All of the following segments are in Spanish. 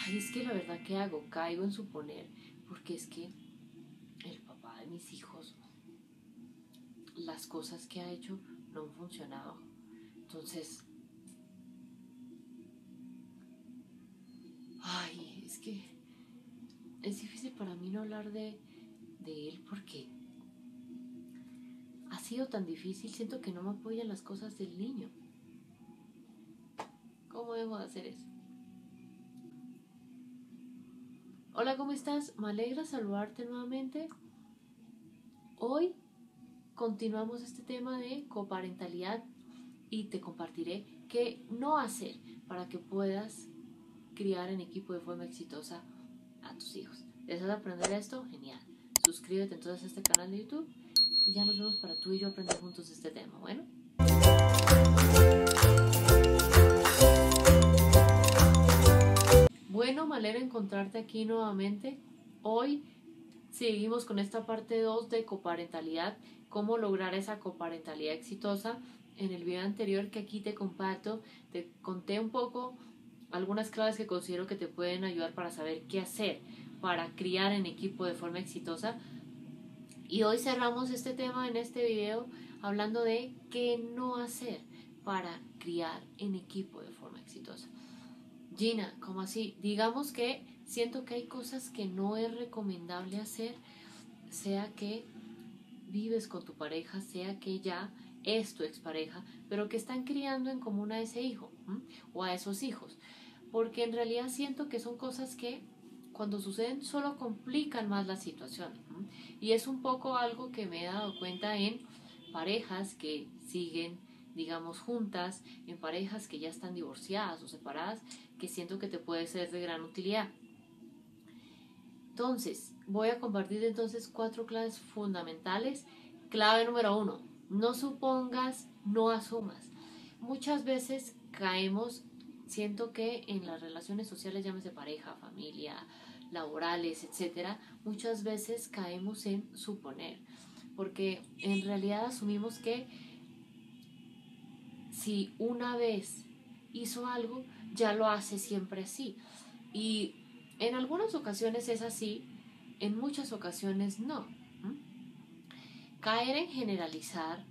Ay, es que la verdad, ¿qué hago? Caigo en suponer, porque es que el papá de mis hijos, las cosas que ha hecho no han funcionado. Entonces, ay, es que es difícil para mí no hablar de él porque ha sido tan difícil, siento que no me apoyan las cosas del niño. ¿Cómo debo de hacer eso? Hola, ¿cómo estás? Me alegra saludarte nuevamente. Hoy continuamos este tema de coparentalidad y te compartiré qué no hacer para que puedas criar en equipo de forma exitosa a tus hijos. ¿Deseas aprender esto? Genial. Suscríbete entonces a este canal de YouTube y ya nos vemos para tú y yo aprender juntos este tema. Bueno. Bueno, me alegra encontrarte aquí nuevamente. Hoy seguimos con esta parte 2 de coparentalidad, cómo lograr esa coparentalidad exitosa. En el video anterior que aquí te comparto, te conté un poco algunas claves que considero que te pueden ayudar para saber qué hacer para criar en equipo de forma exitosa. Y hoy cerramos este tema en este video hablando de qué no hacer para criar en equipo de forma exitosa. Gina, ¿cómo así? Digamos que siento que hay cosas que no es recomendable hacer, sea que vives con tu pareja, sea que ya es tu expareja, pero que están criando en común a ese hijo, ¿m? O a esos hijos. Porque en realidad siento que son cosas que cuando suceden solo complican más la situación, ¿m? Y es un poco algo que me he dado cuenta en parejas que siguen, digamos, juntas, en parejas que ya están divorciadas o separadas, que siento que te puede ser de gran utilidad. Entonces, voy a compartir entonces 4 claves fundamentales. Clave número 1, no supongas, no asumas. Muchas veces caemos, siento que en las relaciones sociales, llámese pareja, familia, laborales, etcétera, muchas veces caemos en suponer, porque en realidad asumimos que si una vez hizo algo, ya lo hace siempre así. Y en algunas ocasiones es así, en muchas ocasiones no. ¿Mm? Caer en generalizar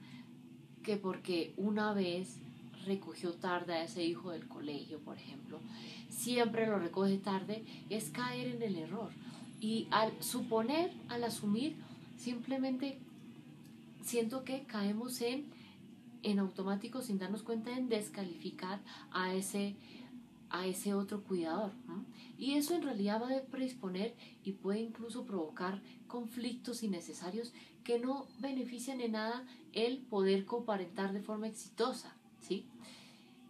que porque una vez recogió tarde a ese hijo del colegio, por ejemplo, siempre lo recoge tarde, es caer en el error. Y al suponer, al asumir, simplemente siento que caemos en automático sin darnos cuenta en descalificar a ese otro cuidador, ¿no? Y eso en realidad va a predisponer y puede incluso provocar conflictos innecesarios que no benefician en nada el poder coparentar de forma exitosa, ¿sí?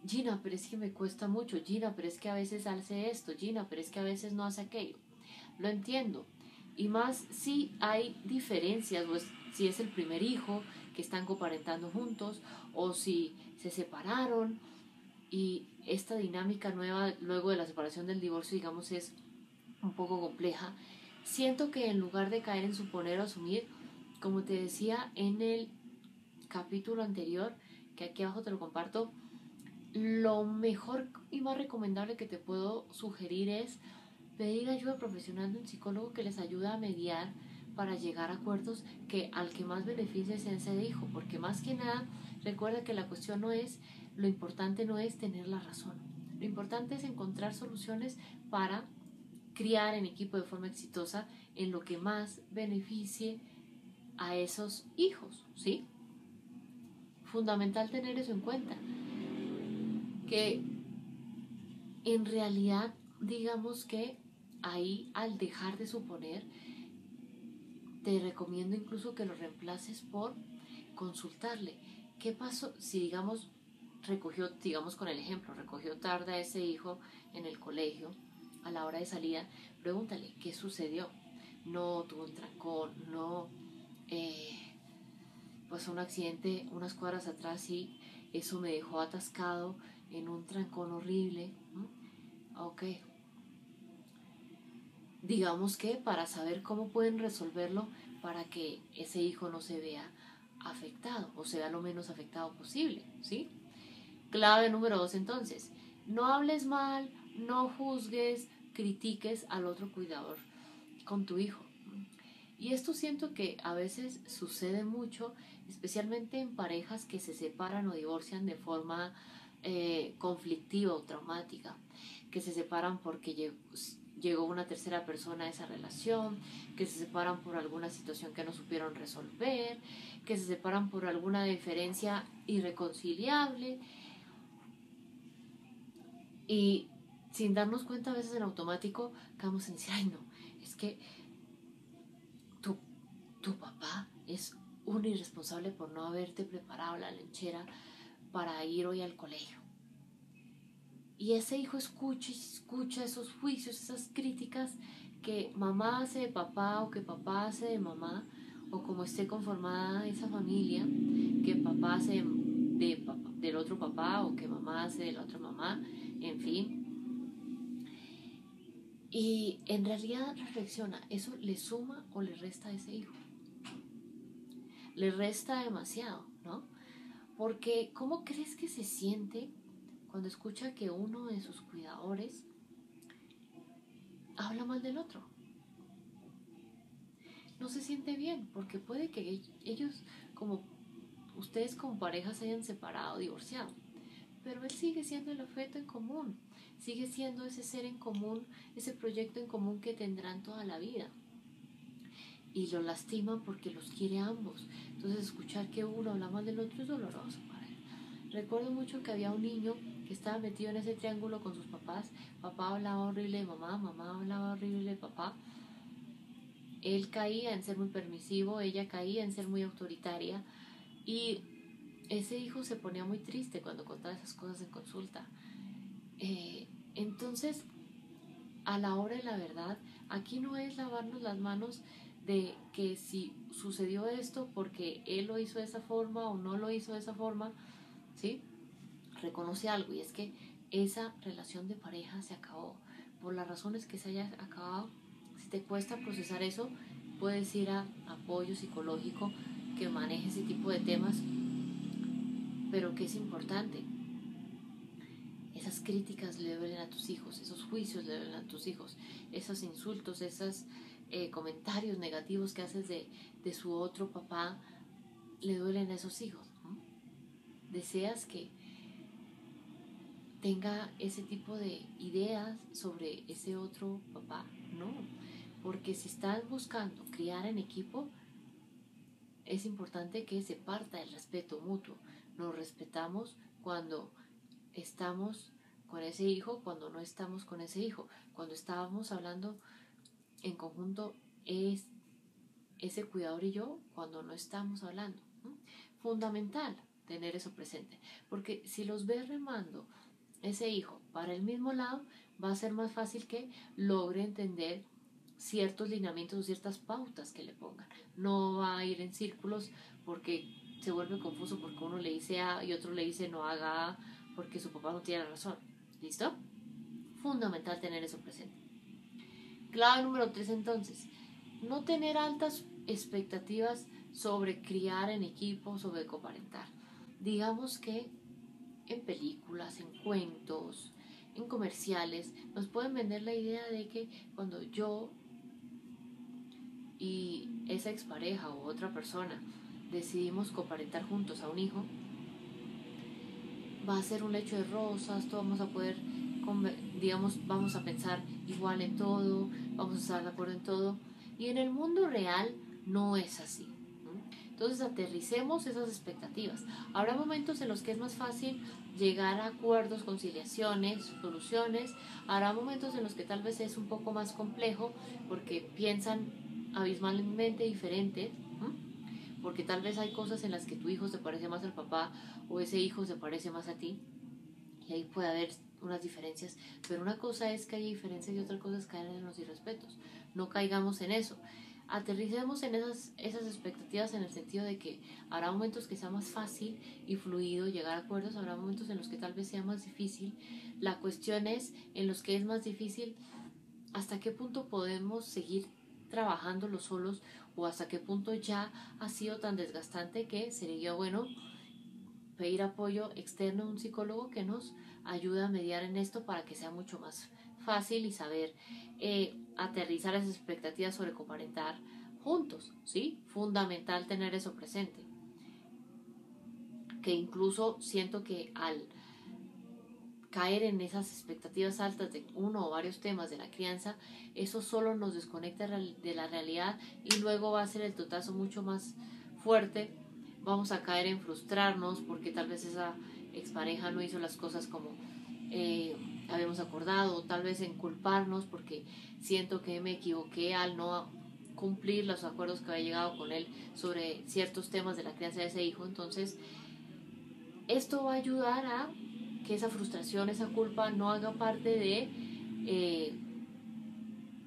Gina, pero es que me cuesta mucho. Gina, pero es que a veces hace esto. Gina, pero es que a veces no hace aquello. Lo entiendo. Y más si hay diferencias, o si es el primer hijo que están coparentando juntos, o si se separaron, y esta dinámica nueva luego de la separación del divorcio, digamos, es un poco compleja. Siento que en lugar de caer en suponer o asumir, como te decía en el capítulo anterior, que aquí abajo te lo comparto, lo mejor y más recomendable que te puedo sugerir es pedir ayuda profesional de un psicólogo que les ayude a mediar para llegar a acuerdos que al que más beneficie sea ese hijo, porque más que nada recuerda que la cuestión no es, lo importante no es tener la razón, lo importante es encontrar soluciones para criar en equipo de forma exitosa en lo que más beneficie a esos hijos, ¿sí? Fundamental tener eso en cuenta, que en realidad digamos que ahí al dejar de suponer te recomiendo incluso que lo reemplaces por consultarle. ¿Qué pasó si, digamos, recogió, digamos con el ejemplo, recogió tarde a ese hijo en el colegio a la hora de salida? Pregúntale, ¿qué sucedió? No tuvo un trancón, no, pues un accidente unas cuadras atrás y eso me dejó atascado en un trancón horrible. Ok, digamos que para saber cómo pueden resolverlo para que ese hijo no se vea afectado o sea lo menos afectado posible, ¿sí? Clave número 2 entonces, no hables mal, no juzgues, critiques al otro cuidador con tu hijo. Y esto siento que a veces sucede mucho, especialmente en parejas que se separan o divorcian de forma conflictiva o traumática, que se separan porque llegó una tercera persona a esa relación, que se separan por alguna situación que no supieron resolver, que se separan por alguna diferencia irreconciliable, y sin darnos cuenta a veces en automático acabamos en decir, ay no, es que tu papá es un irresponsable por no haberte preparado la lonchera para ir hoy al colegio. Y ese hijo escucha esos juicios, esas críticas que mamá hace de papá o que papá hace de mamá, o como esté conformada esa familia, que papá hace del otro papá o que mamá hace de la otra mamá, en fin. Y en realidad reflexiona, ¿eso le suma o le resta a ese hijo? Le resta demasiado, ¿no? Porque ¿cómo crees que se siente cuando escucha que uno de sus cuidadores habla mal del otro? No se siente bien, porque puede que ellos, como ustedes como pareja, se hayan separado, divorciado, pero él sigue siendo el objeto en común, sigue siendo ese ser en común, ese proyecto en común que tendrán toda la vida. Y lo lastiman porque los quiere a ambos. Entonces escuchar que uno habla mal del otro es doloroso para él. Recuerdo mucho que había un niño que estaba metido en ese triángulo con sus papás. Papá hablaba horrible de mamá, mamá hablaba horrible de papá. Él caía en ser muy permisivo, ella caía en ser muy autoritaria. Y ese hijo se ponía muy triste cuando contaba esas cosas en consulta. Entonces, a la hora de la verdad, aquí no es lavarnos las manos de que si sucedió esto porque él lo hizo de esa forma o no lo hizo de esa forma, ¿sí? Reconoce algo, y es que esa relación de pareja se acabó. Por las razones que se haya acabado, si te cuesta procesar eso, puedes ir a apoyo psicológico que maneje ese tipo de temas, pero que es importante. Esas críticas le duelen a tus hijos, esos juicios le duelen a tus hijos, esos insultos, esos comentarios negativos que haces de su otro papá, le duelen a esos hijos, ¿no? Deseas que tenga ese tipo de ideas sobre ese otro papá, no, porque si estás buscando criar en equipo, es importante que se parta del respeto mutuo. Nos respetamos cuando estamos con ese hijo, cuando no estamos con ese hijo. Cuando estábamos hablando en conjunto es ese cuidador y yo, cuando no estamos hablando. Fundamental tener eso presente, porque si los ves remando ese hijo para el mismo lado, va a ser más fácil que logre entender ciertos lineamientos o ciertas pautas que le pongan. No va a ir en círculos porque se vuelve confuso porque uno le dice A y otro le dice no haga A porque su papá no tiene razón. ¿Listo? Fundamental tener eso presente. Clave número 3 entonces, no tener altas expectativas sobre criar en equipo, sobre coparentar. Digamos que en películas, en cuentos, en comerciales, nos pueden vender la idea de que cuando yo y esa expareja u otra persona decidimos coparentar juntos a un hijo, va a ser un lecho de rosas, todos vamos a poder, digamos, vamos a pensar igual en todo, vamos a estar de acuerdo en todo. Y en el mundo real no es así. Entonces aterricemos esas expectativas. Habrá momentos en los que es más fácil llegar a acuerdos, conciliaciones, soluciones. Habrá momentos en los que tal vez es un poco más complejo porque piensan abismalmente diferente, porque tal vez hay cosas en las que tu hijo se parece más al papá o ese hijo se parece más a ti, y ahí puede haber unas diferencias, pero una cosa es que haya diferencias y otra cosa es caer en los irrespetos. No caigamos en eso. Aterricemos en esas expectativas, en el sentido de que habrá momentos que sea más fácil y fluido llegar a acuerdos, habrá momentos en los que tal vez sea más difícil. La cuestión es, en los que es más difícil, hasta qué punto podemos seguir trabajándolo solos, o hasta qué punto ya ha sido tan desgastante que sería bueno pedir apoyo externo a un psicólogo que nos ayude a mediar en esto para que sea mucho más fácil y saber aterrizar esas expectativas sobre coparentar juntos, ¿sí? Fundamental tener eso presente. Que incluso siento que al caer en esas expectativas altas de uno o varios temas de la crianza, eso solo nos desconecta de la realidad y luego va a ser el totazo mucho más fuerte. Vamos a caer en frustrarnos porque tal vez esa expareja no hizo las cosas como habíamos acordado, o tal vez en culparnos porque siento que me equivoqué al no cumplir los acuerdos que había llegado con él sobre ciertos temas de la crianza de ese hijo. Entonces esto va a ayudar a que esa frustración, esa culpa no haga parte de,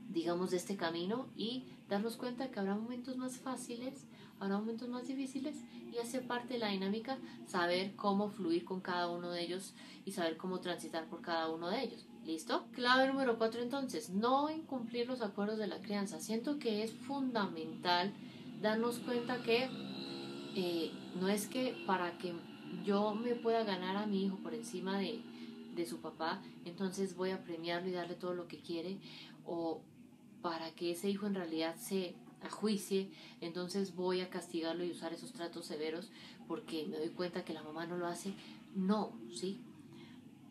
digamos, de este camino, y darnos cuenta que habrá momentos más fáciles, habrá momentos más difíciles, y hace parte de la dinámica saber cómo fluir con cada uno de ellos y saber cómo transitar por cada uno de ellos. ¿Listo? Clave número 4 entonces, no incumplir los acuerdos de la crianza. Siento que es fundamental darnos cuenta que no es que para que yo me pueda ganar a mi hijo por encima de su papá, entonces voy a premiarlo y darle todo lo que quiere, o para que ese hijo en realidad se ajuicie, entonces voy a castigarlo y usar esos tratos severos porque me doy cuenta que la mamá no lo hace. No, ¿sí?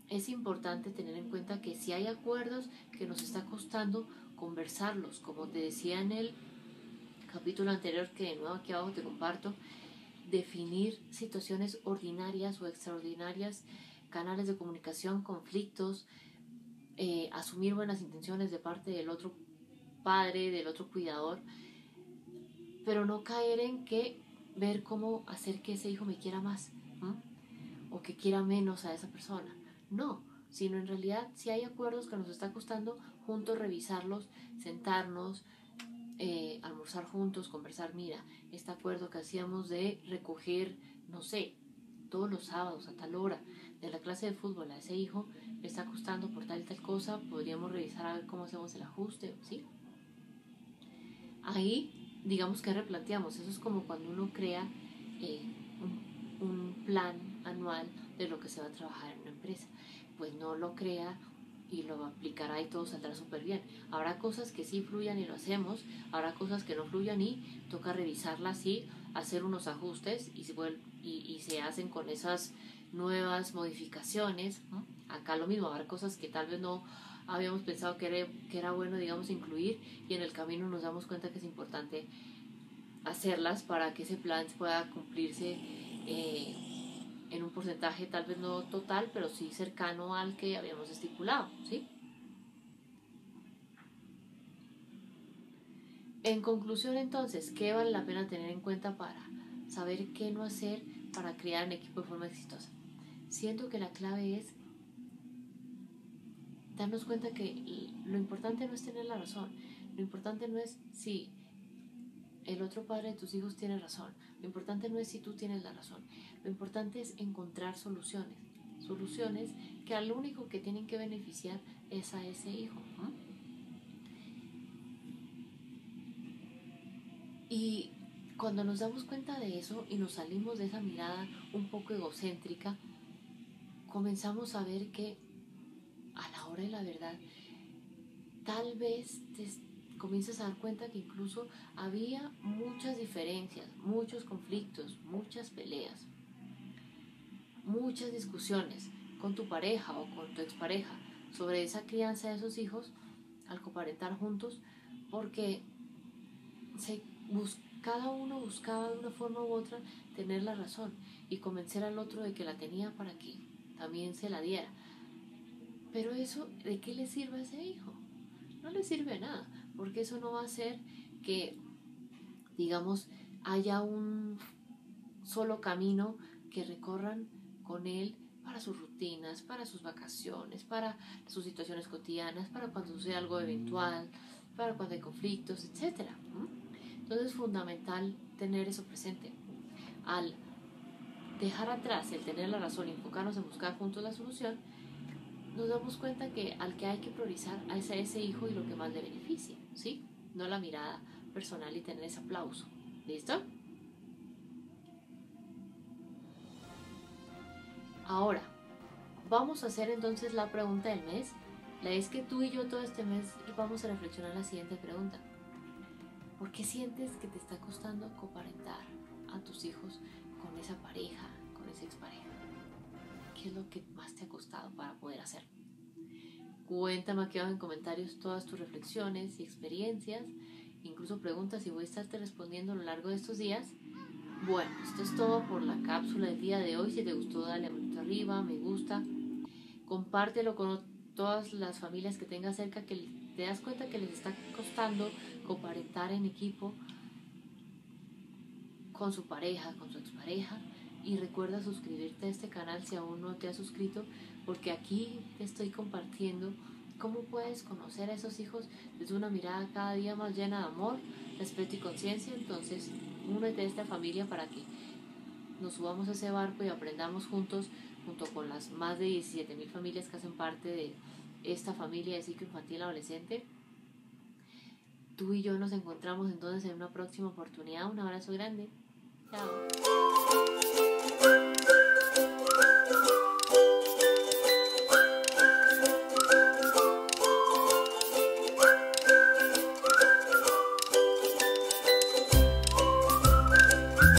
Es importante tener en cuenta que si hay acuerdos que nos está costando conversarlos, como te decía en el capítulo anterior, que de nuevo aquí abajo te comparto, definir situaciones ordinarias o extraordinarias, canales de comunicación, conflictos, asumir buenas intenciones de parte del otro padre, del otro cuidador, pero no caer en que ver cómo hacer que ese hijo me quiera más, ¿m? O que quiera menos a esa persona. No, sino en realidad si hay acuerdos que nos está costando, juntos revisarlos, sentarnos, almorzar juntos, conversar. Mira, este acuerdo que hacíamos de recoger, no sé, todos los sábados a tal hora de la clase de fútbol a ese hijo le está costando por tal y tal cosa, podríamos revisar a ver cómo hacemos el ajuste, ¿sí? Ahí digamos que replanteamos. Eso es como cuando uno crea eh, un plan anual de lo que se va a trabajar en una empresa. Pues no lo crea y lo aplicará y todo saldrá súper bien. Habrá cosas que sí fluyan y lo hacemos, habrá cosas que no fluyan y toca revisarlas y hacer unos ajustes y se hacen con esas nuevas modificaciones, ¿no? Acá lo mismo, habrá cosas que tal vez no habíamos pensado que era bueno, digamos, incluir, y en el camino nos damos cuenta que es importante hacerlas para que ese plan pueda cumplirse en un porcentaje tal vez no total, pero sí cercano al que habíamos estipulado, ¿sí? En conclusión, entonces, ¿qué vale la pena tener en cuenta para saber qué no hacer para crear un equipo de forma exitosa? Siento que la clave es darnos cuenta que lo importante no es tener la razón, lo importante no es si el otro padre de tus hijos tiene razón, lo importante no es si tú tienes la razón, lo importante es encontrar soluciones, soluciones que al único que tienen que beneficiar es a ese hijo, ¿no? Y cuando nos damos cuenta de eso y nos salimos de esa mirada un poco egocéntrica, comenzamos a ver que a la hora de la verdad, tal vez te comienzas a dar cuenta que incluso había muchas diferencias, muchos conflictos, muchas peleas, muchas discusiones con tu pareja o con tu expareja sobre esa crianza de esos hijos al coparentar juntos, porque cada uno buscaba de una forma u otra tener la razón y convencer al otro de que la tenía para que también se la diera. Pero eso, ¿de qué le sirve a ese hijo? No le sirve a nada, porque eso no va a hacer que, digamos, haya un solo camino que recorran con él para sus rutinas, para sus vacaciones, para sus situaciones cotidianas, para cuando sucede algo eventual, para cuando hay conflictos, etc. Entonces es fundamental tener eso presente. Al dejar atrás el tener la razón y enfocarnos en buscar juntos la solución, nos damos cuenta que al que hay que priorizar es a ese hijo y lo que más le beneficie, ¿sí? No la mirada personal y tener ese aplauso. ¿Listo? Ahora, vamos a hacer entonces la pregunta del mes La es que tú y yo todo este mes vamos a reflexionar la siguiente pregunta. ¿Por qué sientes que te está costando coparentar a tus hijos con esa pareja, con esa expareja? ¿Qué es lo que más te ha costado para poder hacerlo? Cuéntame aquí abajo en comentarios todas tus reflexiones y experiencias, incluso preguntas, y voy a estarte respondiendo a lo largo de estos días. Bueno, esto es todo por la cápsula del día de hoy. Si te gustó, dale manito arriba, me gusta, compártelo con todas las familias que tengas cerca que te das cuenta que les está costando coparentar en equipo con su pareja, con su expareja. Y recuerda suscribirte a este canal si aún no te has suscrito, porque aquí te estoy compartiendo cómo puedes conocer a esos hijos desde una mirada cada día más llena de amor, respeto y conciencia. Entonces, únete a esta familia para que nos subamos a ese barco y aprendamos juntos, junto con las más de 17,000 familias que hacen parte de esta familia de ciclo infantil adolescente. Tú y yo nos encontramos entonces en una próxima oportunidad. Un abrazo grande. Chao.